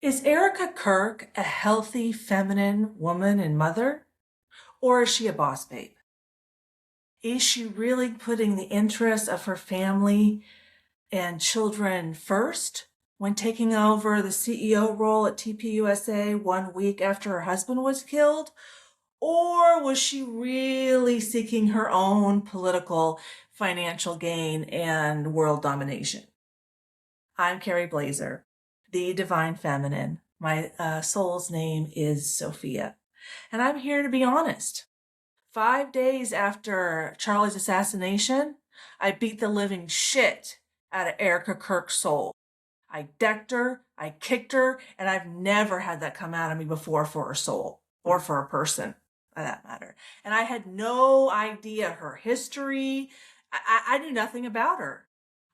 Is Erica Kirk a healthy, feminine woman and mother? Or is she a boss babe? Is she really putting the interests of her family and children first when taking over the CEO role at TPUSA 1 week after her husband was killed? Or was she really seeking her own political, financial gain and world domination? I'm Carrie Blazer, the Divine Feminine. My soul's name is Sophia. And I'm here to be honest. 5 days after Charlie's assassination, I beat the living shit out of Erica Kirk's soul. I decked her, I kicked her, and I've never had that come out of me before for her soul, or for a person, for that matter. And I had no idea her history. I knew nothing about her.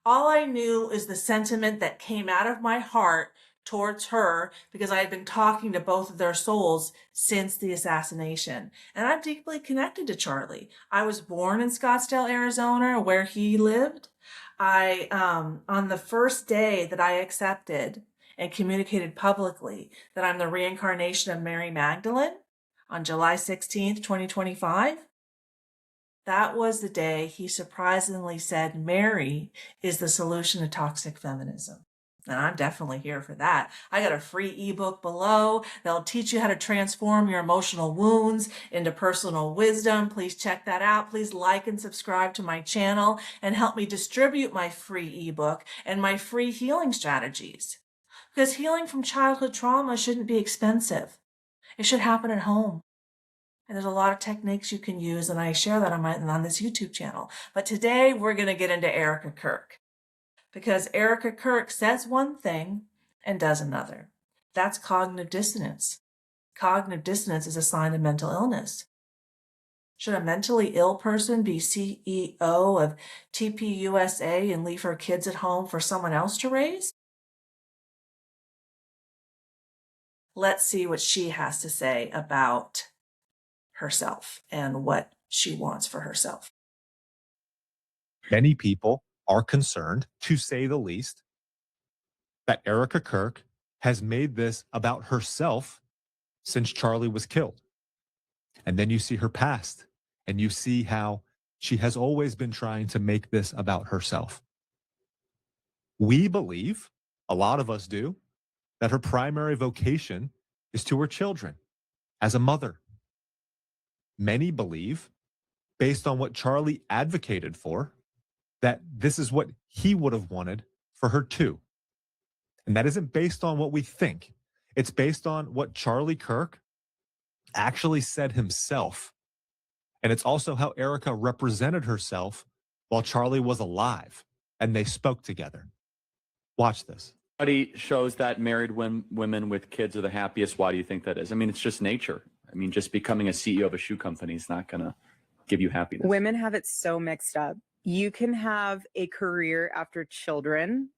All I knew is the sentiment that came out of my heart towards her because I had been talking to both of their souls since the assassination. And I'm deeply connected to Charlie. I was born in Scottsdale, Arizona, where he lived. On the first day that I accepted and communicated publicly that I'm the reincarnation of Mary Magdalene on July 16th, 2025, that was the day he surprisingly said Mary is the solution to toxic feminism. And I'm definitely here for that. I got a free ebook below that'll teach you how to transform your emotional wounds into personal wisdom. Please check that out. Please like and subscribe to my channel and help me distribute my free ebook and my free healing strategies. Because healing from childhood trauma shouldn't be expensive. It should happen at home. And there's a lot of techniques you can use, and I share that on this YouTube channel. But today we're going to get into Erica Kirk. Because Erica Kirk says one thing and does another. That's cognitive dissonance. Cognitive dissonance is a sign of mental illness. Should a mentally ill person be CEO of TPUSA and leave her kids at home for someone else to raise? Let's see what she has to say about herself and what she wants for herself. Many people are concerned, to say the least, that Erica Kirk has made this about herself since Charlie was killed. And then you see her past, and you see how she has always been trying to make this about herself. We believe, a lot of us do, that her primary vocation is to her children as a mother. Many believe, based on what Charlie advocated for, that this is what he would have wanted for her too. And that isn't based on what we think. It's based on what Charlie Kirk actually said himself. And it's also how Erica represented herself while Charlie was alive and they spoke together. Watch this. Study shows that married women with kids are the happiest. Why do you think that is? I mean, it's just nature. I mean, just becoming a CEO of a shoe company is not going to give you happiness. Women have it so mixed up. You can have a career after children,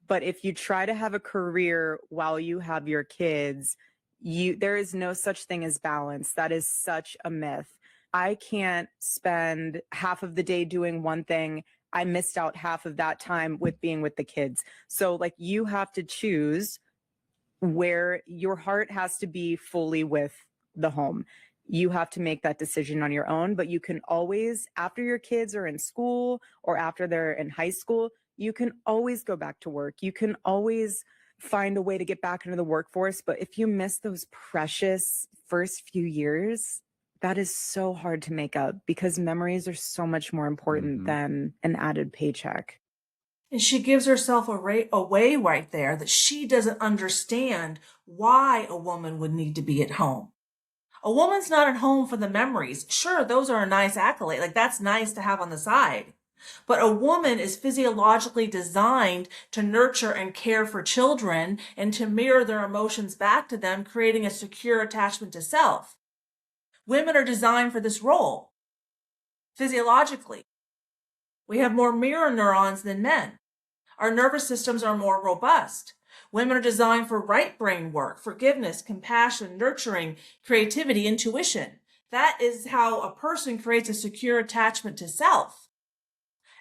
but if you try to have a career while you have your kids, there is no such thing as balance. That is such a myth. I can't spend half of the day doing one thing. I missed out half of that time with being with the kids. So like you have to choose where your heart has to be fully with the home. You have to make that decision on your own, but you can always, after your kids are in school or after they're in high school, you can always go back to work. You can always find a way to get back into the workforce. But if you miss those precious first few years, that is so hard to make up because memories are so much more important than an added paycheck. And she gives herself away right there that she doesn't understand why a woman would need to be at home. A woman's not at home for the memories. Sure, those are a nice accolade. Like that's nice to have on the side. But a woman is physiologically designed to nurture and care for children and to mirror their emotions back to them, creating a secure attachment to self. Women are designed for this role. Physiologically, we have more mirror neurons than men. Our nervous systems are more robust. Women are designed for right brain work, forgiveness, compassion, nurturing, creativity, intuition. That is how a person creates a secure attachment to self.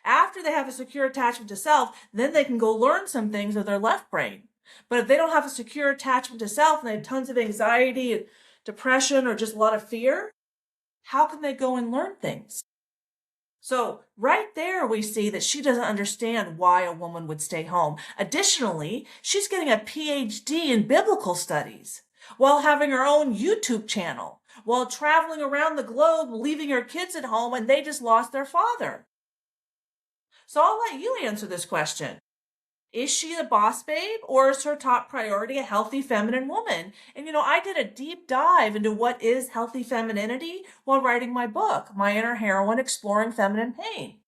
After they have a secure attachment to self, then they can go learn some things with their left brain. But if they don't have a secure attachment to self and they have tons of anxiety and depression or just a lot of fear, how can they go and learn things? So right there, we see that she doesn't understand why a woman would stay home. Additionally, she's getting a PhD in biblical studies while having her own YouTube channel, while traveling around the globe, leaving her kids at home, and they just lost their father. So I'll let you answer this question. Is she a boss babe, or is her top priority a healthy feminine woman? And I did a deep dive into what is healthy femininity while writing my book, My Inner Heroine, Exploring Feminine Pain.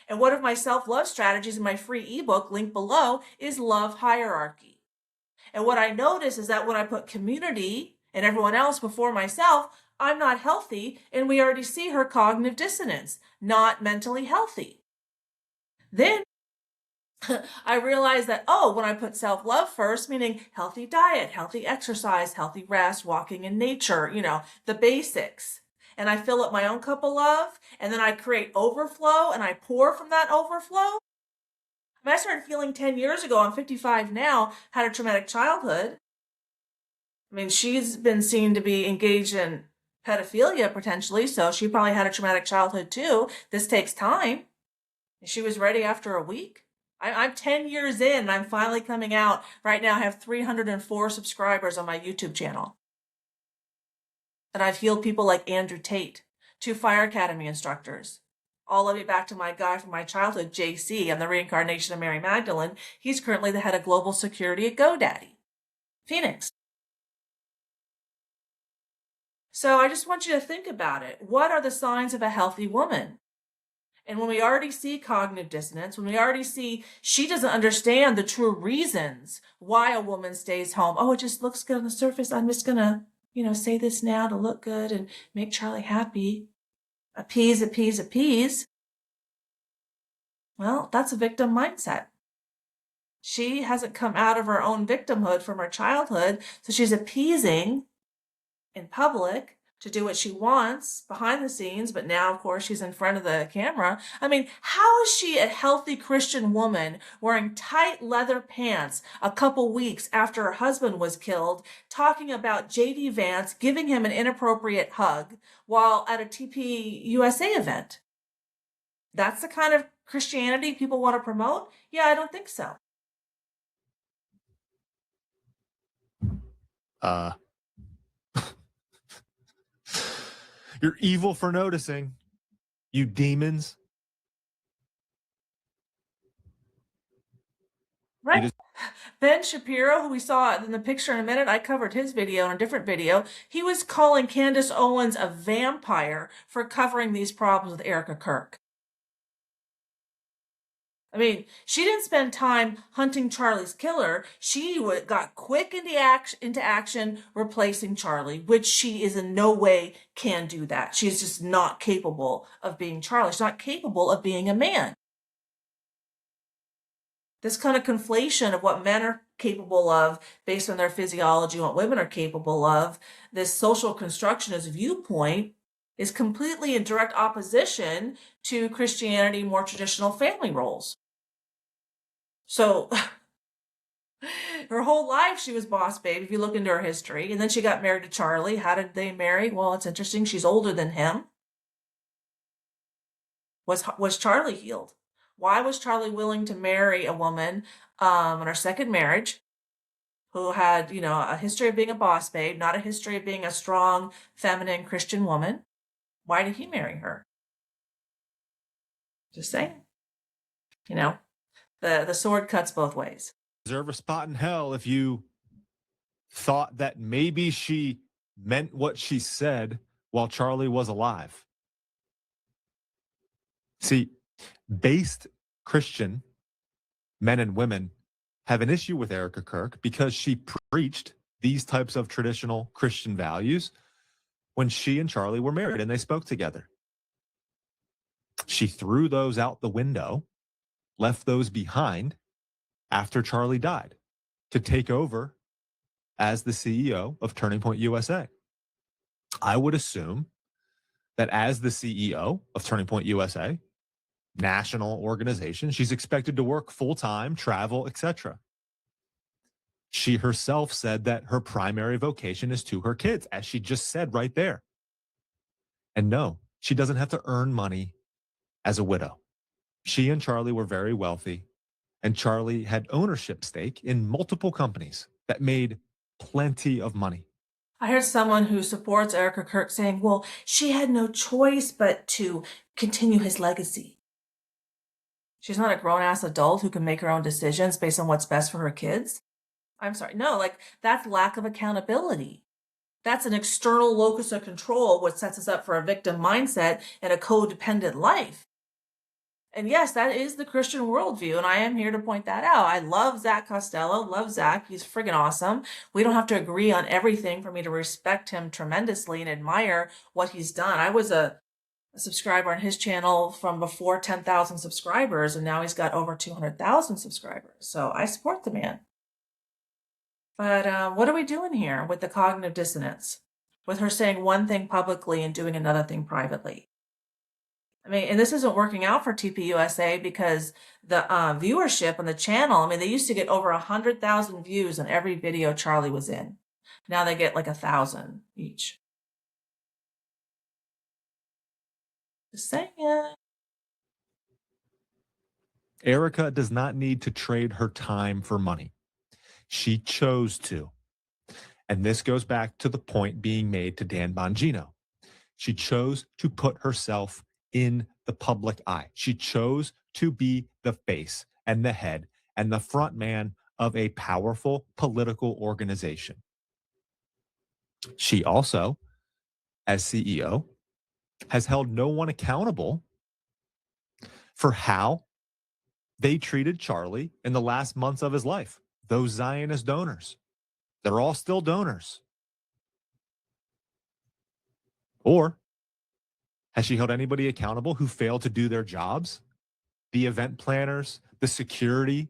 And one of my self-love strategies in my free ebook, linked below, is love hierarchy. And what I notice is that when I put community and everyone else before myself, I'm not healthy, and we already see her cognitive dissonance, not mentally healthy. Then I realized that, when I put self-love first, meaning healthy diet, healthy exercise, healthy rest, walking in nature, the basics, and I fill up my own cup of love, and then I create overflow, and I pour from that overflow. I started feeling 10 years ago, I'm 55 now, had a traumatic childhood. She's been seen to be engaged in pedophilia potentially, so she probably had a traumatic childhood too. This takes time. She was ready after a week. I'm 10 years in, and I'm finally coming out. Right now, I have 304 subscribers on my YouTube channel. And I've healed people like Andrew Tate, 2 Fire Academy instructors. All of it back to my guy from my childhood, JC. I'm the reincarnation of Mary Magdalene. He's currently the head of global security at GoDaddy, Phoenix. So I just want you to think about it. What are the signs of a healthy woman? And when we already see cognitive dissonance, when we already see she doesn't understand the true reasons why a woman stays home. Oh, it just looks good on the surface. I'm just going to, say this now to look good and make Charlie happy. Appease, appease, appease. Well, that's a victim mindset. She hasn't come out of her own victimhood from her childhood, so she's appeasing in public to do what she wants behind the scenes, but now, of course, she's in front of the camera. How is she a healthy Christian woman wearing tight leather pants a couple weeks after her husband was killed, talking about J.D. Vance giving him an inappropriate hug while at a TPUSA event? That's the kind of Christianity people want to promote? Yeah, I don't think so. You're evil for noticing, you demons. Right. Ben Shapiro, who we saw in the picture in a minute, I covered his video in a different video. He was calling Candace Owens a vampire for covering these problems with Erica Kirk. She didn't spend time hunting Charlie's killer. She got quick into action replacing Charlie, which she is in no way can do that. She's just not capable of being Charlie. She's not capable of being a man. This kind of conflation of what men are capable of based on their physiology and what women are capable of, this social constructionist viewpoint, is completely in direct opposition to Christianity, more traditional family roles. So her whole life she was boss babe, if you look into her history. And then she got married to Charlie. How did they marry? Well, it's interesting. She's older than him. Was Charlie healed? Why was Charlie willing to marry a woman in her second marriage who had, a history of being a boss babe, not a history of being a strong, feminine Christian woman? Why did he marry her? Just saying. The sword cuts both ways. Deserve a spot in hell if you thought that maybe she meant what she said while Charlie was alive. See, based Christian men and women have an issue with Erica Kirk because she preached these types of traditional Christian values when she and Charlie were married and they spoke together. She threw those out the window, left those behind after Charlie died to take over as the CEO of Turning Point USA. I would assume that as the CEO of Turning Point USA, national organization, she's expected to work full-time, travel, etc. She herself said that her primary vocation is to her kids, as she just said right there. And no, she doesn't have to earn money as a widow. She and Charlie were very wealthy, and Charlie had ownership stake in multiple companies that made plenty of money. I heard someone who supports Erica Kirk saying, well, she had no choice but to continue his legacy. She's not a grown-ass adult who can make her own decisions based on what's best for her kids. I'm sorry. No, like, that's lack of accountability. That's an external locus of control, which sets us up for a victim mindset and a codependent life. And yes, that is the Christian worldview, and I am here to point that out. I love Zach Costello, love Zach. He's friggin' awesome. We don't have to agree on everything for me to respect him tremendously and admire what he's done. I was a subscriber on his channel from before 10,000 subscribers, and now he's got over 200,000 subscribers. So I support the man. But what are we doing here with the cognitive dissonance? With her saying one thing publicly and doing another thing privately? I mean, and this isn't working out for TPUSA because the viewership on the channel, I mean, they used to get over 100,000 views on every video Charlie was in. Now they get like 1,000 each. Just saying. Erica does not need to trade her time for money. She chose to. And this goes back to the point being made to Dan Bongino. She chose to put herself in the public eye. She chose to be the face and the head and the front man of a powerful political organization. She also, as CEO, has held no one accountable for how they treated Charlie in the last months of his life. Those Zionist donors, they're all still donors. Or has she held anybody accountable who failed to do their jobs? The event planners, the security,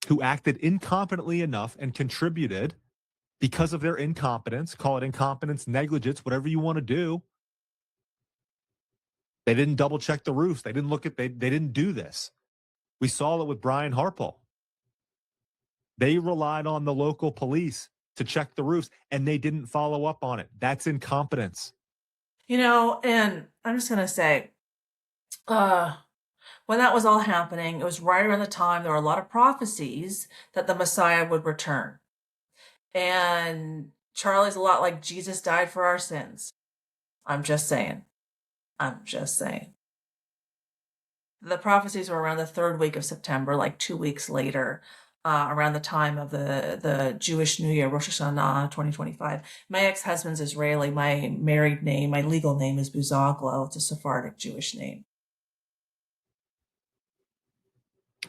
who acted incompetently enough and contributed because of their incompetence, call it incompetence, negligence, whatever you want to do. They didn't double check the roofs. They didn't look at, they didn't do this. We saw it with Brian Harpel. They relied on the local police to check the roofs, and they didn't follow up on it. That's incompetence. You know, and I'm just going to say, when that was all happening, it was right around the time there were a lot of prophecies that the Messiah would return. And Charlie's a lot like Jesus died for our sins. I'm just saying. I'm just saying. The prophecies were around the third week of September, like 2 weeks later, around the time of the Jewish New Year, Rosh Hashanah 2025. My ex-husband's Israeli. My married name, my legal name is Buzaglo. It's a Sephardic Jewish name.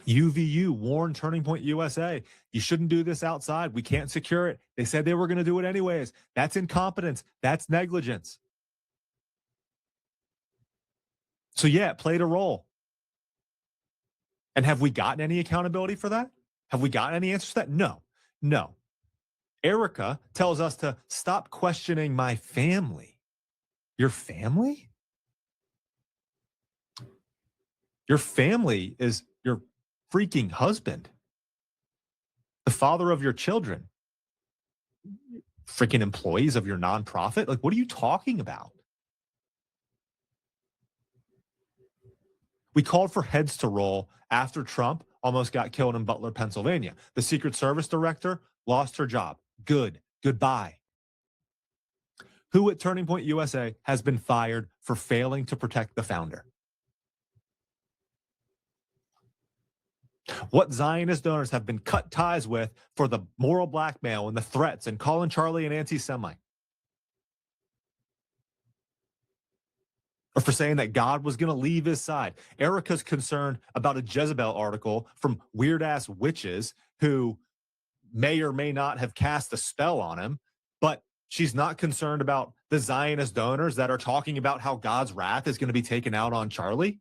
UVU warned Turning Point USA, you shouldn't do this outside. We can't secure it. They said they were going to do it anyways. That's incompetence. That's negligence. So yeah, it played a role. And have we gotten any accountability for that? Have we gotten any answers to that? No, no. Erica tells us to stop questioning my family. Your family? Your family is your freaking husband, the father of your children, freaking employees of your nonprofit. Like, what are you talking about? We called for heads to roll after Trump almost got killed in Butler, Pennsylvania. The Secret Service director lost her job. Good. Goodbye. Who at Turning Point USA has been fired for failing to protect the founder? What Zionist donors have been cut ties with for the moral blackmail and the threats and calling Charlie an anti-Semite? Or for saying that God was going to leave his side. Erica's concerned about a Jezebel article from weird-ass witches who may or may not have cast a spell on him, but she's not concerned about the Zionist donors that are talking about how God's wrath is going to be taken out on Charlie.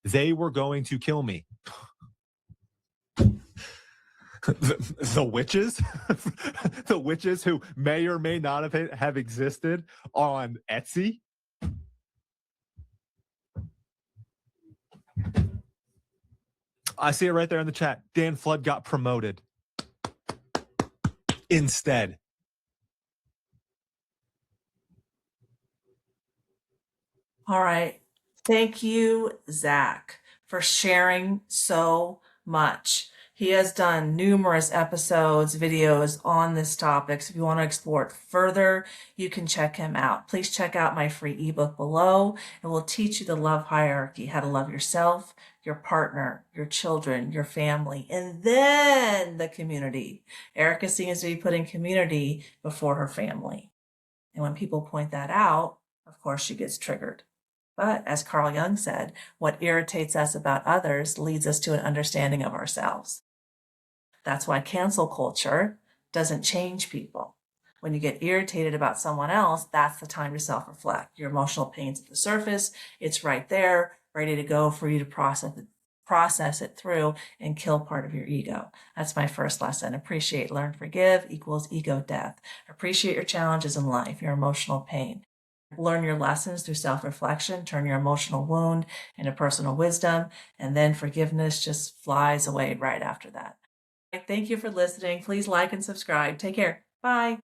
They were going to kill me. The witches? The witches who may or may not have existed on Etsy? I see it right there in the chat. Dan Flood got promoted instead. All right. Thank you, Zach, for sharing so much. He has done numerous episodes, videos on this topic. So if you want to explore it further, you can check him out. Please check out my free ebook below. It will teach you the love hierarchy, how to love yourself, your partner, your children, your family, and then the community. Erica seems to be putting community before her family. And when people point that out, of course, she gets triggered. But as Carl Jung said, what irritates us about others leads us to an understanding of ourselves. That's why cancel culture doesn't change people. When you get irritated about someone else, that's the time to self-reflect. Your emotional pain's at the surface. It's right there, ready to go for you to process it through and kill part of your ego. That's my first lesson. Appreciate, learn, forgive equals ego death. Appreciate your challenges in life, your emotional pain. Learn your lessons through self-reflection, turn your emotional wound into personal wisdom, and then forgiveness just flies away right after that. Thank you for listening. Please like and subscribe. Take care. Bye.